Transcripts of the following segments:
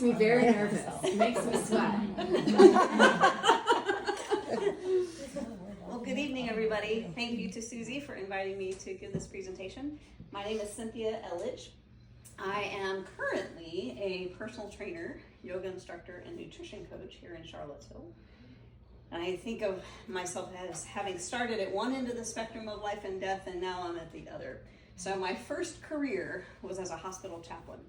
Me very nervous. Makes me sweat. Well, good evening, everybody. Thank you to Susie for inviting me to give this presentation. My name is Cynthia Ellich. I am currently a personal trainer, yoga instructor, and nutrition coach here in Charlottesville. And I think of myself as having started at one end of the spectrum of life and death, and now I'm at the other. So my first career was as a hospital chaplain.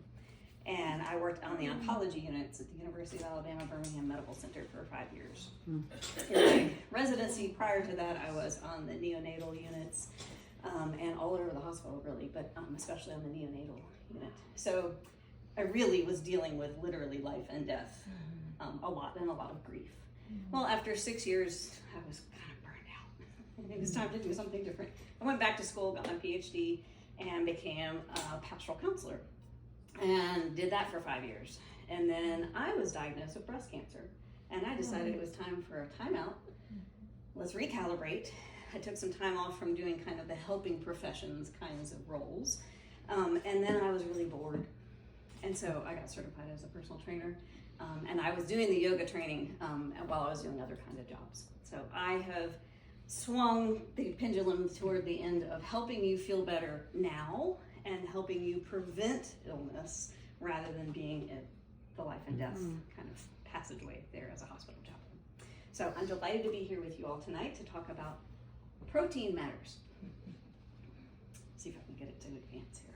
And I worked on the oncology units at the University of Alabama Birmingham Medical Center for 5 years. In my residency prior to that, I was on the neonatal units and all over the hospital, really, but especially on the neonatal unit. So I really was dealing with literally life and death a lot of grief. Well, after 6 years, I was kind of burned out. It was time to do something different. I went back to school, got my PhD, and became a pastoral counselor. And did that for 5 years. And then I was diagnosed with breast cancer. And I decided it was time for a timeout. Let's recalibrate. I took some time off from doing kind of the helping professions kinds of roles. And then I was really bored. And so I got certified as a personal trainer. And I was doing the yoga training while I was doing other kinds of jobs. So I have swung the pendulum toward the end of helping you feel better now and helping you prevent illness rather than being at the life and death kind of passageway there as a hospital chaplain. So I'm delighted to be here with you all tonight to talk about protein matters. See if I can get it to advance here.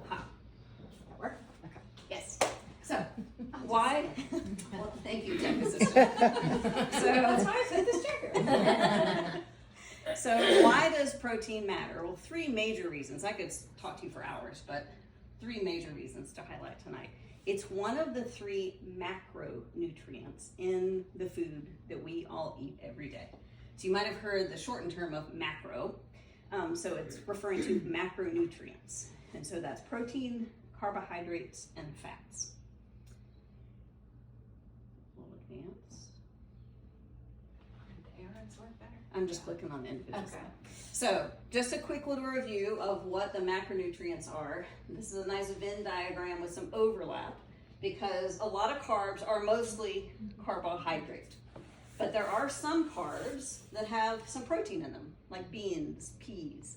Aha. That work? Okay. Yes. So why? Well, thank you, tech assistant. So that's why I set this checker. So why does protein matter? Well, three major reasons. I could talk to you for hours, but three major reasons to highlight tonight. It's one of the three macronutrients in the food that we all eat every day. So you might have heard the shortened term of macro. So it's referring to macronutrients. And so that's protein, carbohydrates, and fats. I'm just clicking on individuals. Okay. So just a quick little review of what the macronutrients are. This is a nice Venn diagram with some overlap because a lot of carbs are mostly carbohydrate. But there are some carbs that have some protein in them, like beans, peas.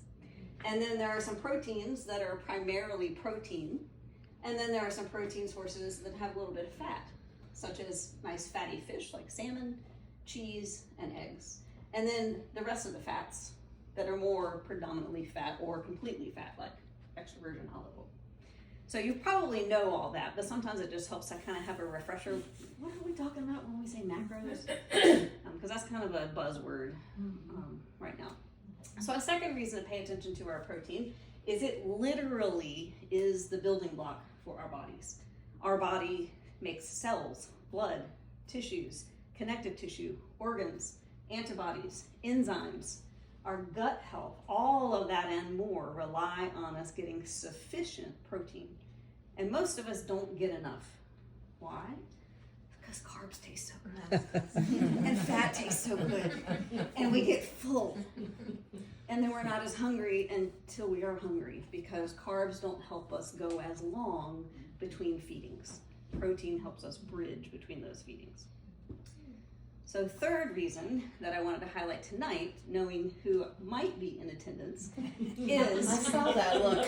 And then there are some proteins that are primarily protein. And then there are some protein sources that have a little bit of fat, such as nice fatty fish like salmon, cheese, and eggs. And then the rest of the fats that are more predominantly fat or completely fat, like extra virgin olive oil. So you probably know all that, but sometimes it just helps to kind of have a refresher. What are we talking about when we say macros? Because that's kind of a buzzword right now. So a second reason to pay attention to our protein is it literally is the building block for our bodies. Our body makes cells, blood, tissues, connective tissue, organs, antibodies, enzymes, our gut health, all of that and more rely on us getting sufficient protein. And most of us don't get enough. Why? Because carbs taste so good. And fat tastes so good. And we get full. And then we're not as hungry until we are hungry because carbs don't help us go as long between feedings. Protein helps us bridge between those feedings. So third reason that I wanted to highlight tonight, knowing who might be in attendance, is I saw that look.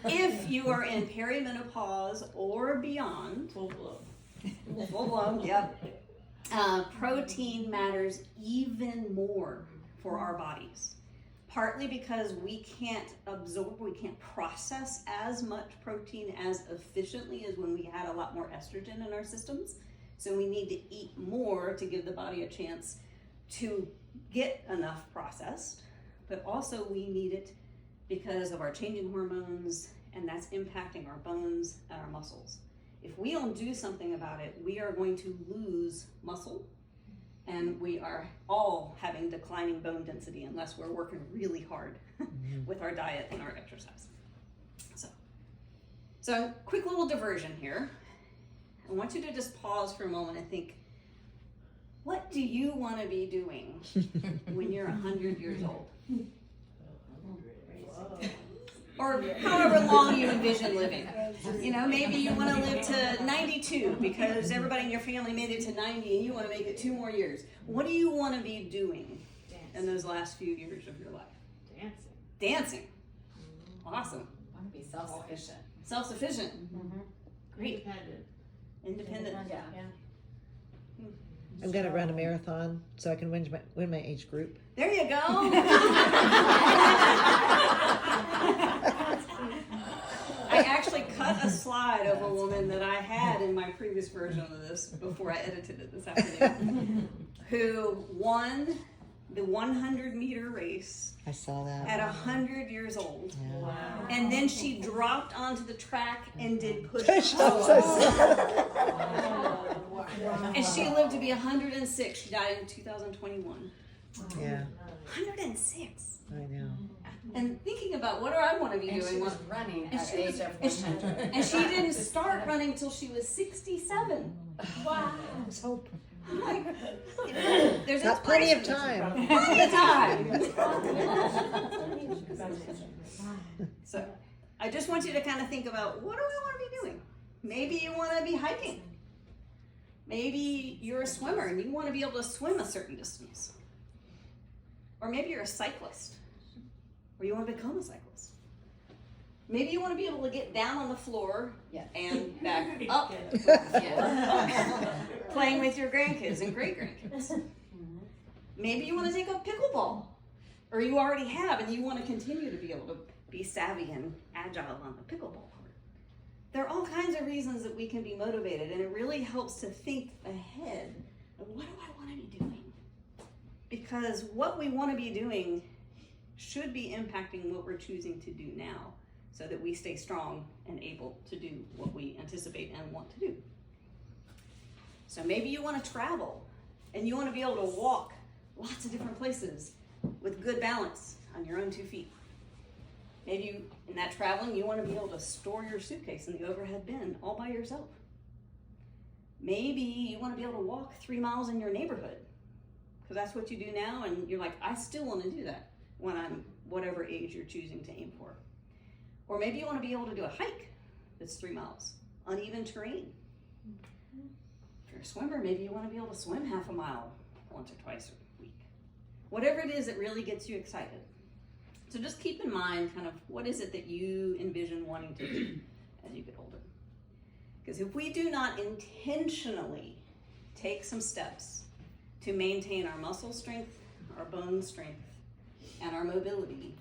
if you are in perimenopause or beyond, full blown, yep, protein matters even more for our bodies. Partly because we can't absorb, we can't process as much protein as efficiently as when we had a lot more estrogen in our systems. So we need to eat more to give the body a chance to get enough processed, but also we need it because of our changing hormones, and that's impacting our bones and our muscles. If we don't do something about it, we are going to lose muscle, and we are all having declining bone density unless we're working really hard with our diet and our exercise. So quick little diversion here. I want you to just pause for a moment and think, What do you want to be doing when you're 100 years old? Or however long you envision living. You know, maybe you want to live to 92 because everybody in your family made it to 90 and you want to make it 2 more years. What do you want to be doing in those last few years of your life? Dancing. Awesome. I want to be self-sufficient. Self-sufficient. Mm-hmm. Great. Independent. Yeah. I'm gonna run a marathon so I can win my age group. There you go. I actually cut a slide of a woman that I had in my previous version of this before I edited it this afternoon, who won the 100-meter race I saw that. at 100 years old. Yeah. Wow. And then she dropped onto the track and did Push-ups, push-ups. I saw that. And she lived to be 106. She died in 2021. Yeah, 106. I know. And thinking about what do I want to be And she doing? was running And at she the was- age of and she- 100. And she didn't start running till she was 67. Wow. Let's hope. Like, there's Got plenty of inspiration. time. Plenty of time. So, I just want you to kind of think about, what do I want to be doing? Maybe you want to be hiking. Maybe you're a swimmer and you want to be able to swim a certain distance. Or maybe you're a cyclist, or you want to become a cyclist. Maybe you want to be able to get down on the floor Yes. and back up, playing with your grandkids and great grandkids. Maybe you want to take up pickleball, or you already have and you want to continue to be able to be savvy and agile on the pickleball court. There are all kinds of reasons that we can be motivated, and it really helps to think ahead of, what do I want to be doing? Because what we want to be doing should be impacting what we're choosing to do now, so that we stay strong and able to do what we anticipate and want to do. So maybe you want to travel and you want to be able to walk lots of different places with good balance on your own 2 feet. Maybe you, in that traveling, you want to be able to store your suitcase in the overhead bin all by yourself. Maybe you want to be able to walk 3 miles in your neighborhood, because that's what you do now, and you're like, I still want to do that when I'm whatever age you're choosing to aim for. Or maybe you want to be able to do a hike that's 3 miles, uneven terrain. If you're a swimmer, maybe you want to be able to swim half a mile once or twice a week. Whatever it is that really gets you excited. So just keep in mind kind of what is it that you envision wanting to do as you get older. Because if we do not intentionally take some steps to maintain our muscle strength, our bone strength, and our mobility,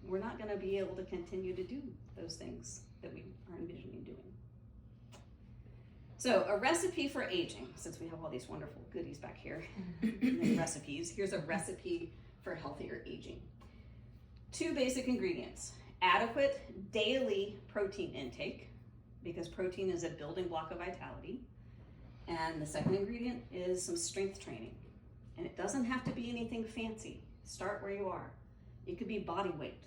we're not going to be able to continue to do those things that we are envisioning doing. So a recipe for aging, since we have all these wonderful goodies back here, recipes, here's a recipe for healthier aging. 2 basic ingredients: adequate daily protein intake, because protein is a building block of vitality. And the second ingredient is some strength training. And it doesn't have to be anything fancy. Start where you are. It could be body weight.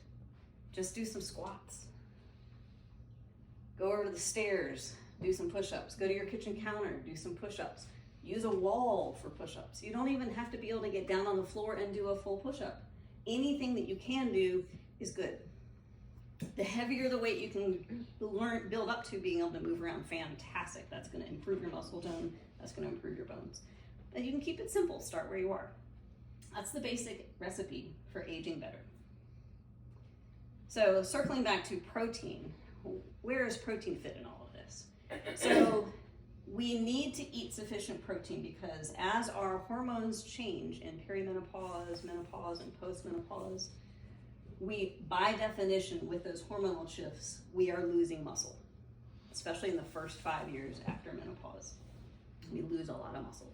Just do some squats. Go over to the stairs, do some push-ups. Go to your kitchen counter, do some push-ups. Use a wall for push-ups. You don't even have to be able to get down on the floor and do a full push-up. Anything that you can do is good. The heavier the weight you can build up to being able to move around, fantastic. That's going to improve your muscle tone. That's going to improve your bones. And you can keep it simple. Start where you are. That's the basic recipe for aging better. So circling back to protein, where does protein fit in all of this? So we need to eat sufficient protein because as our hormones change in perimenopause, menopause, and postmenopause, we, by definition, with those hormonal shifts, we are losing muscle, especially in the first 5 years after menopause. We lose a lot of muscle.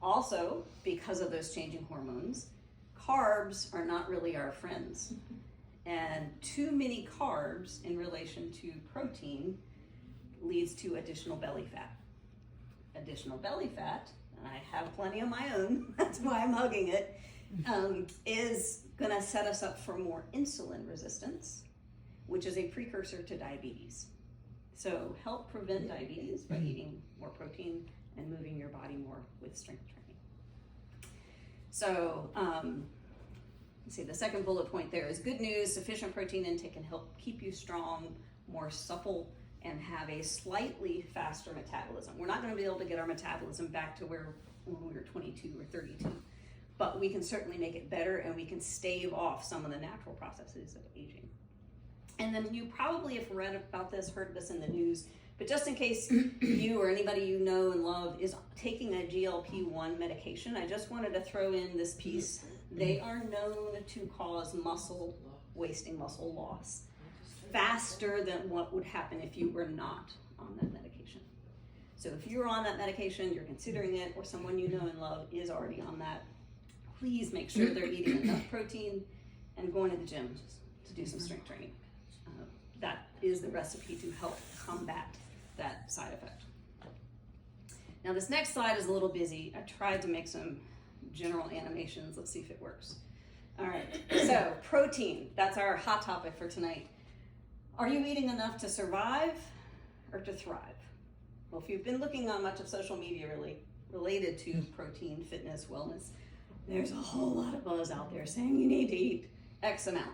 Also, because of those changing hormones, carbs are not really our friends. And too many carbs in relation to protein leads to additional belly fat. Additional belly fat, and I have plenty of my own, that's why I'm hugging it, is gonna set us up for more insulin resistance, which is a precursor to diabetes. So help prevent diabetes by eating more protein and moving your body more with strength training. So, let's see, the second bullet point there is good news. Sufficient protein intake can help keep you strong, more supple, and have a slightly faster metabolism. We're not going to be able to get our metabolism back to where when we were 22 or 32, but we can certainly make it better, and we can stave off some of the natural processes of aging. And then you probably have read about this, heard this in the news, but just in case you or anybody you know and love is taking a GLP-1 medication, I just wanted to throw in this piece. They are known to cause wasting muscle loss faster than what would happen if you were not on that medication. So if you're on that medication, you're considering it, or someone you know and love is already on that, please make sure they're eating enough protein and going to the gym to do some strength training. That is the recipe to help combat that side effect. Now this next slide is a little busy. I tried to make some general animations. Let's see if it works. All right, so protein, that's our hot topic for tonight. Are you eating enough to survive or to thrive? Well, if you've been looking on much of social media really related to protein, fitness, wellness, there's a whole lot of buzz out there saying you need to eat X amount.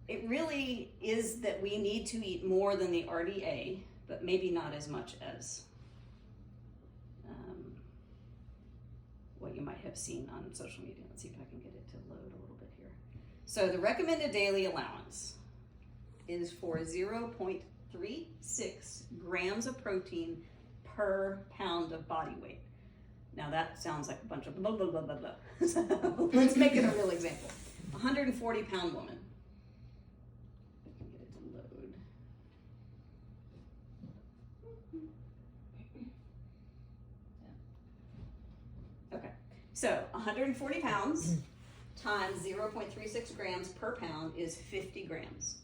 It really is that we need to eat more than the RDA, but maybe not as much as what you might have seen on social media. Let's see if I can get it to load a little bit here. So the recommended daily allowance is for 0.36 grams of protein per pound of body weight. Now that sounds like a bunch of blah, blah, blah, blah, blah. So let's make it a real example. 140-pound woman. I can get it to load. Okay, so 140 pounds times 0.36 grams per pound is 50 grams.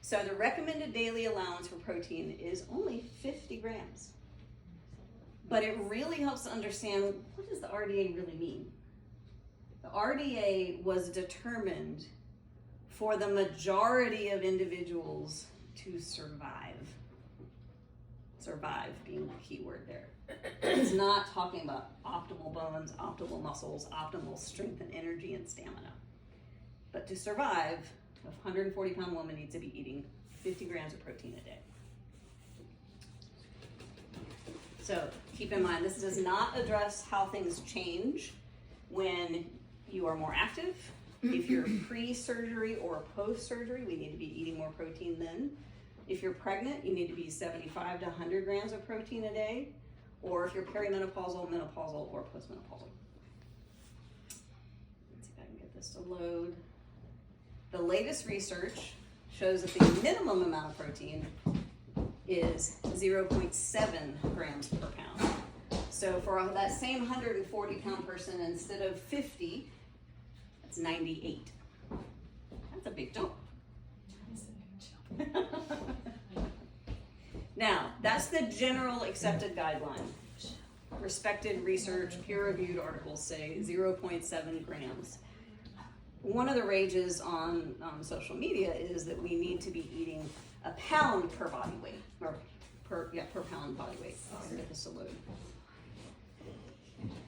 So the recommended daily allowance for protein is only 50 grams. But it really helps to understand, what does the RDA really mean? The RDA was determined for the majority of individuals to survive. Survive being the key word there. It's not talking about optimal bones, optimal muscles, optimal strength and energy and stamina. But to survive, a 140-pound woman needs to be eating 50 grams of protein a day. So keep in mind, this does not address how things change when you are more active. If you're pre-surgery or post-surgery, we need to be eating more protein then. If you're pregnant, you need to be 75 to 100 grams of protein a day. Or if you're perimenopausal, menopausal, or postmenopausal. Let's see if I can get this to load. The latest research shows that the minimum amount of protein is 0.7 grams per pound. So for that same 140-pound person, instead of 50, that's 98. That's a big jump. Now, that's the general accepted guideline. Respected research, peer-reviewed articles say 0.7 grams. One of the rages on social media is that we need to be eating a pound per body weight, or per pound body weight. I'll get this to load.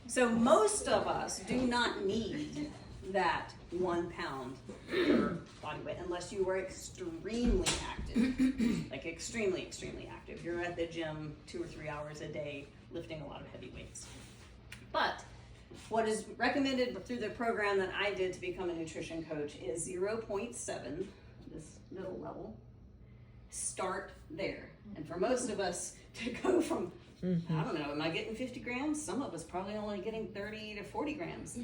So most of us do not need that 1 pound per body weight unless you are extremely active, like extremely, extremely active. You're at the gym 2 or 3 hours a day lifting a lot of heavy weights. But what is recommended through the program that I did to become a nutrition coach is 0.7, this middle level. Start there. And for most of us to go from, I don't know, am I getting 50 grams? Some of us probably only getting 30 to 40 grams.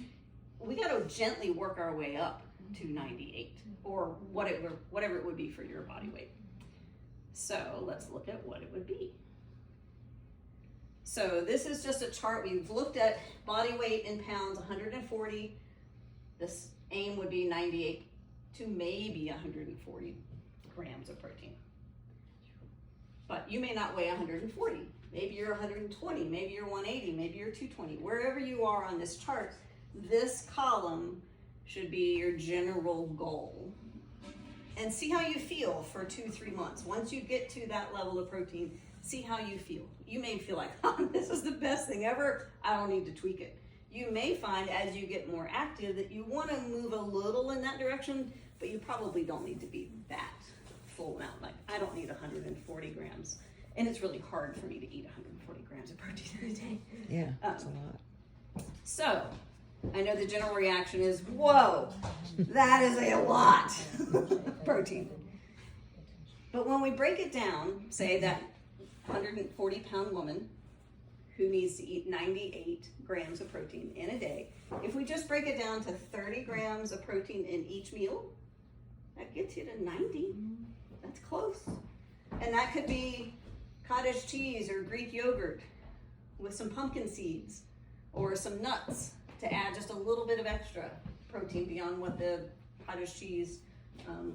We got to gently work our way up to 98 or whatever it would be for your body weight. So let's look at what it would be. So this is just a chart. We've looked at body weight in pounds, 140. This aim would be 98 to maybe 140 grams of protein. But you may not weigh 140. Maybe you're 120, maybe you're 180, maybe you're 220. Wherever you are on this chart, this column should be your general goal. And see how you feel for 2-3 months. Once you get to that level of protein, see how you feel. You may feel like, oh, this is the best thing ever. I don't need to tweak it. You may find as you get more active that you want to move a little in that direction, but you probably don't need to be that full amount. Like, I don't need 140 grams. And it's really hard for me to eat 140 grams of protein in a day. Yeah, that's a lot. So, I know the general reaction is, whoa, that is a lot of protein. But when we break it down, say that 140-pound woman who needs to eat 98 grams of protein in a day, if we just break it down to 30 grams of protein in each meal, that gets you to 90. That's close. And that could be cottage cheese or Greek yogurt with some pumpkin seeds or some nuts to add just a little bit of extra protein beyond what the cottage cheese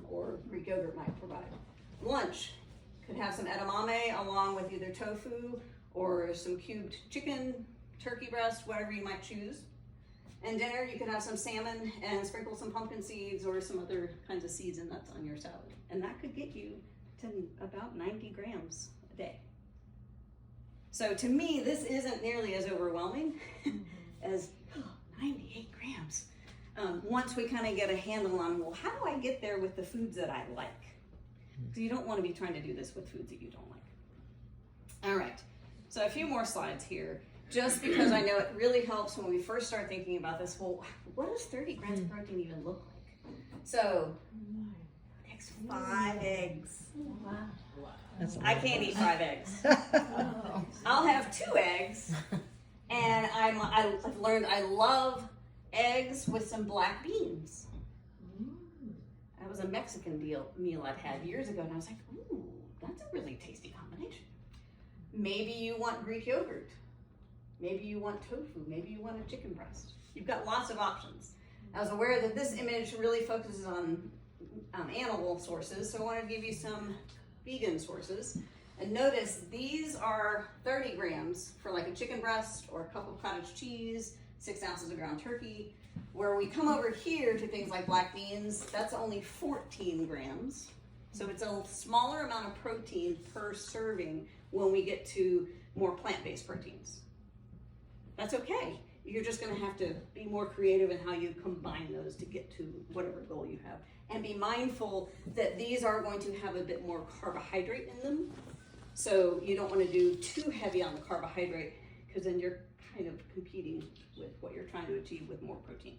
or Greek yogurt might provide. Lunch could have some edamame along with either tofu or some cubed chicken, turkey breast, whatever you might choose. And dinner, you could have some salmon and sprinkle some pumpkin seeds or some other kinds of seeds and nuts on your salad. And that could get you to about 90 grams a day. So to me, this isn't nearly as overwhelming as 98 grams. Once we kind of get a handle on, well, how do I get there with the foods that I like? So you don't want to be trying to do this with foods that you don't like. All right, so a few more slides here, just because I know it really helps when we first start thinking about this, well, what does 30 grams of protein even look like? So, takes 5 eggs. Wow. I can't eat 5 eggs. I'll have 2 eggs, and I've learned I love eggs with some black beans. That was a Mexican meal I'd had years ago, and I was like, ooh, that's a really tasty combination. Maybe you want Greek yogurt. Maybe you want tofu. Maybe you want a chicken breast. You've got lots of options. I was aware that this image really focuses on animal sources, so I wanted to give you some vegan sources. And notice these are 30 grams for like a chicken breast or a cup of cottage cheese, 6 ounces of ground turkey. Where we come over here to things like black beans, that's only 14 grams. So it's a smaller amount of protein per serving when we get to more plant-based proteins. That's okay. You're just gonna have to be more creative in how you combine those to get to whatever goal you have. And be mindful that these are going to have a bit more carbohydrate in them. So you don't wanna do too heavy on the carbohydrate, because then you're kind of competing with what you're trying to achieve with more protein.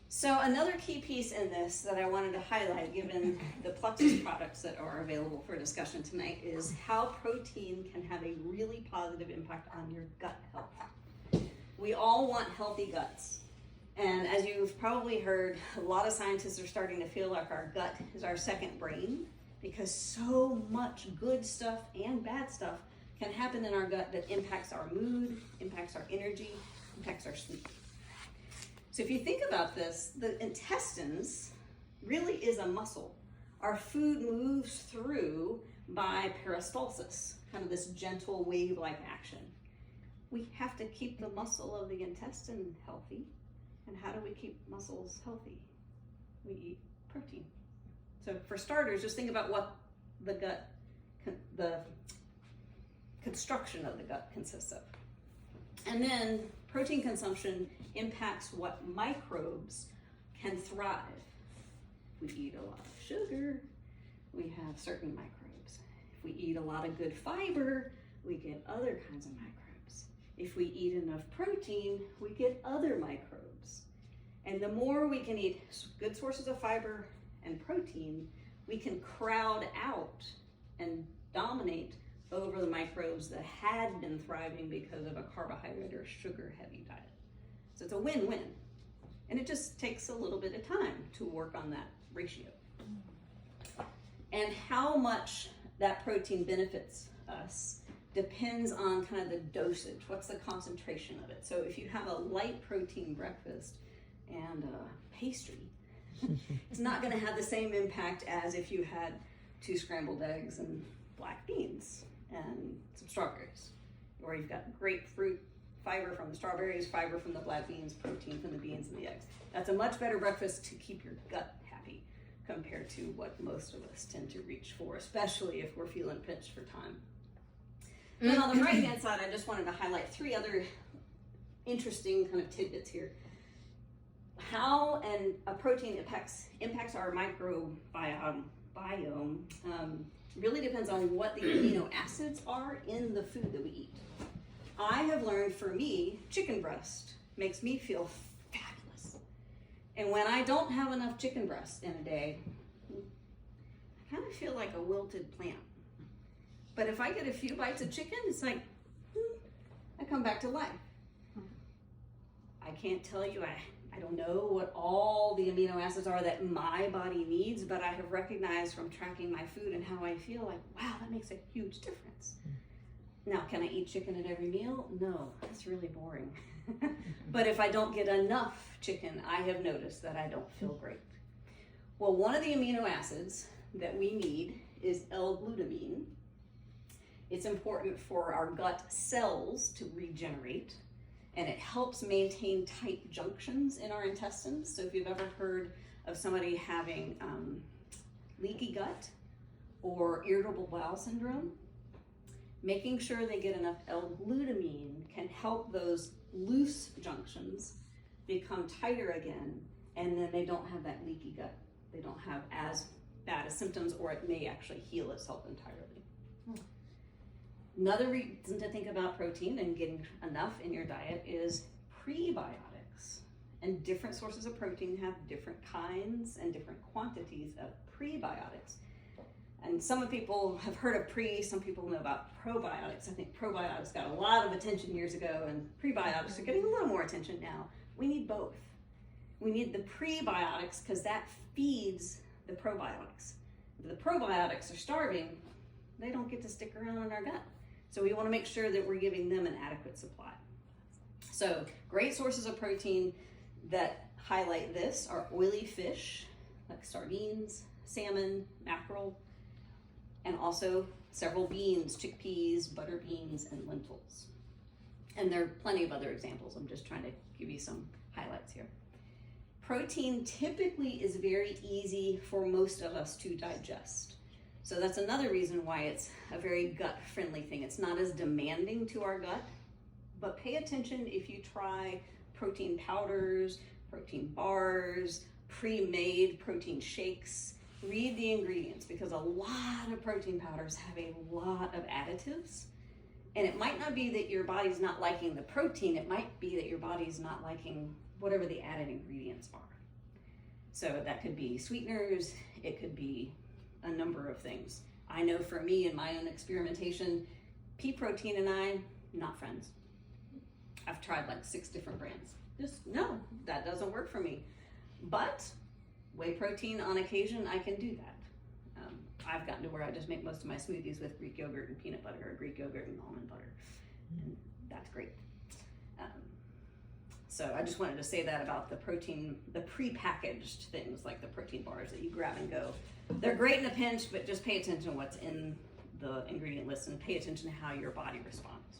So another key piece in this that I wanted to highlight, given the Plexus products that are available for discussion tonight, is how protein can have a really positive impact on your gut health. We all want healthy guts. And as you've probably heard, a lot of scientists are starting to feel like our gut is our second brain, because so much good stuff and bad stuff can happen in our gut that impacts our mood, impacts our energy, impacts our sleep. So if you think about this, the intestines really is a muscle. Our food moves through by peristalsis, kind of this gentle wave-like action. We have to keep the muscle of the intestine healthy. And how do we keep muscles healthy? We eat protein. So for starters, just think about what the gut, the construction of the gut consists of. And then protein consumption impacts what microbes can thrive. If we eat a lot of sugar, we have certain microbes. If we eat a lot of good fiber, we get other kinds of microbes. If we eat enough protein, we get other microbes. And the more we can eat good sources of fiber and protein, we can crowd out and dominate over the microbes that had been thriving because of a carbohydrate or sugar-heavy diet. So it's a win-win. And it just takes a little bit of time to work on that ratio. And how much that protein benefits us depends on kind of the dosage. What's the concentration of it? So if you have a light protein breakfast and a pastry, it's not going to have the same impact as if you had 2 scrambled eggs and black beans and some strawberries. Or you've got grapefruit, fiber from the strawberries, fiber from the black beans, protein from the beans and the eggs. That's a much better breakfast to keep your gut happy compared to what most of us tend to reach for, especially if we're feeling pinched for time. Then on the right hand side, I just wanted to highlight 3 other interesting kind of tidbits here. How a protein impacts our microbiome really depends on what the amino acids are in the food that we eat. I have learned, for me, chicken breast makes me feel fabulous. And when I don't have enough chicken breast in a day, I kind of feel like a wilted plant. But if I get a few bites of chicken, it's like, I come back to life. I can't tell you, I don't know what all the amino acids are that my body needs, but I have recognized from tracking my food and how I feel like, wow, that makes a huge difference. Now, can I eat chicken at every meal? No, that's really boring. But if I don't get enough chicken, I have noticed that I don't feel great. Well, one of the amino acids that we need is L-glutamine. It's important for our gut cells to regenerate, and it helps maintain tight junctions in our intestines. So if you've ever heard of somebody having leaky gut or irritable bowel syndrome, making sure they get enough L-glutamine can help those loose junctions become tighter again, and then they don't have that leaky gut. They don't have as bad as symptoms, or it may actually heal itself entirely. Another reason to think about protein and getting enough in your diet is prebiotics. And different sources of protein have different kinds and different quantities of prebiotics. And some people have heard of some people know about probiotics. I think probiotics got a lot of attention years ago, and prebiotics are getting a little more attention now. We need both. We need the prebiotics because that feeds the probiotics. If the probiotics are starving, they don't get to stick around in our gut. So we want to make sure that we're giving them an adequate supply. So great sources of protein that highlight this are oily fish, like sardines, salmon, mackerel, and also several beans, chickpeas, butter beans, and lentils. And there are plenty of other examples. I'm just trying to give you some highlights here. Protein typically is very easy for most of us to digest. So that's another reason why it's a very gut-friendly thing. It's not as demanding to our gut, but pay attention if you try protein powders, protein bars, pre-made protein shakes. Read the ingredients, because a lot of protein powders have a lot of additives. And it might not be that your body's not liking the protein, it might be that your body's not liking whatever the added ingredients are. So that could be sweeteners, it could be a number of things. I know for me in my own experimentation, pea protein and I, not friends. I've tried like 6 different brands. No, that doesn't work for me. But whey protein on occasion, I can do that. I've gotten to where I just make most of my smoothies with Greek yogurt and peanut butter, or Greek yogurt and almond butter. And that's great. So I just wanted to say that about the protein, the prepackaged things like the protein bars that you grab and go. They're great in a pinch, but just pay attention to what's in the ingredient list and pay attention to how your body responds.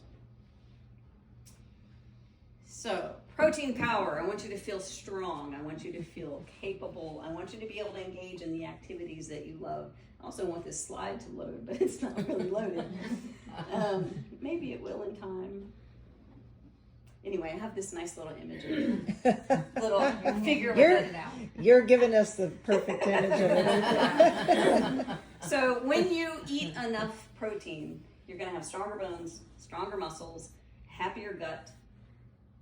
So, protein power. I want you to feel strong. I want you to feel capable. I want you to be able to engage in the activities that you love. I also want this slide to load, but it's not really loaded. Maybe it will in time. Anyway, I have this nice little image of little figure with it out. You're giving us the perfect image of it. So when you eat enough protein, you're going to have stronger bones, stronger muscles, happier gut.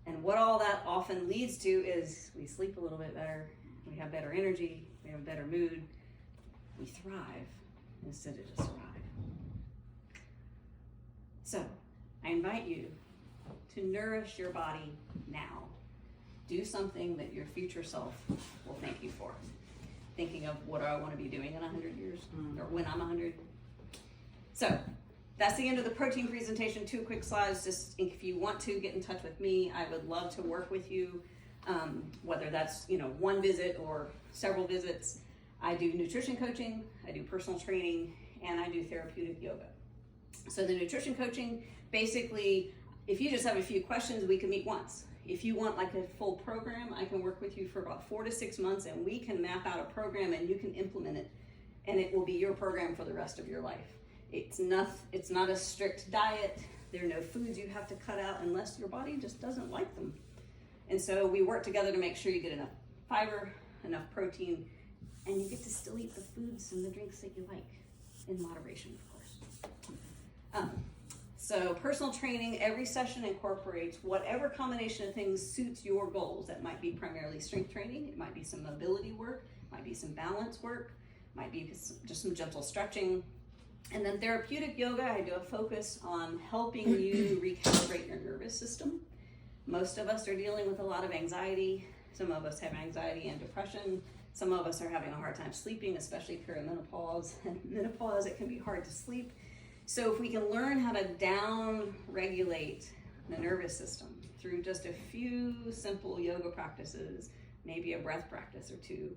And what all that often leads to is we sleep a little bit better, we have better energy, we have a better mood, we thrive instead of just survive. So I invite you to nourish your body now. Do something that your future self will thank you for. Thinking of what do I want to be doing in 100 years, or when I'm 100. So that's the end of the protein presentation. 2 quick slides. Just if you want to get in touch with me, I would love to work with you, whether that's 1 visit or several visits. I do nutrition coaching, I do personal training, and I do therapeutic yoga. So the nutrition coaching, basically, if you just have a few questions, we can meet once. If you want like a full program, I can work with you for about 4 to 6 months, and we can map out a program and you can implement it, and it will be your program for the rest of your life. It's not a strict diet. There are no foods you have to cut out unless your body just doesn't like them. And so we work together to make sure you get enough fiber, enough protein, and you get to still eat the foods and the drinks that you like, in moderation, of course. So personal training, every session incorporates whatever combination of things suits your goals. That might be primarily strength training, it might be some mobility work, it might be some balance work, it might be just some gentle stretching. And then therapeutic yoga, I do a focus on helping you recalibrate your nervous system. Most of us are dealing with a lot of anxiety. Some of us have anxiety and depression. Some of us are having a hard time sleeping, especially perimenopause. And menopause, it can be hard to sleep. So if we can learn how to down-regulate the nervous system through just a few simple yoga practices, maybe a breath practice or two,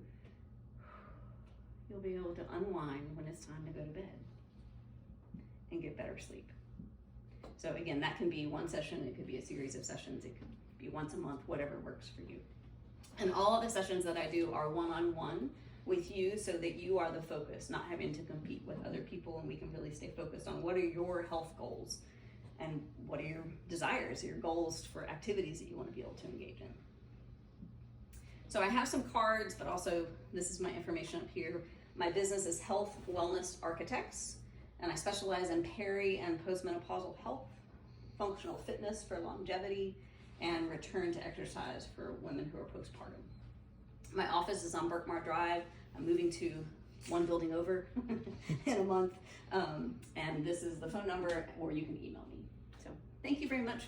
you'll be able to unwind when it's time to go to bed and get better sleep. So again, that can be one session, it could be a series of sessions, it could be once a month, whatever works for you. And all of the sessions that I do are one-on-one with you so that you are the focus, not having to compete with other people, and we can really stay focused on what are your health goals and what are your desires, your goals for activities that you want to be able to engage in. So I have some cards, but also this is my information up here. My business is Health Wellness Architects, and I specialize in peri and postmenopausal health, functional fitness for longevity, and return to exercise for women who are postpartum. My office is on Burkmar Drive. I'm moving to one building over in a month, and this is the phone number, or you can email me. So thank you very much.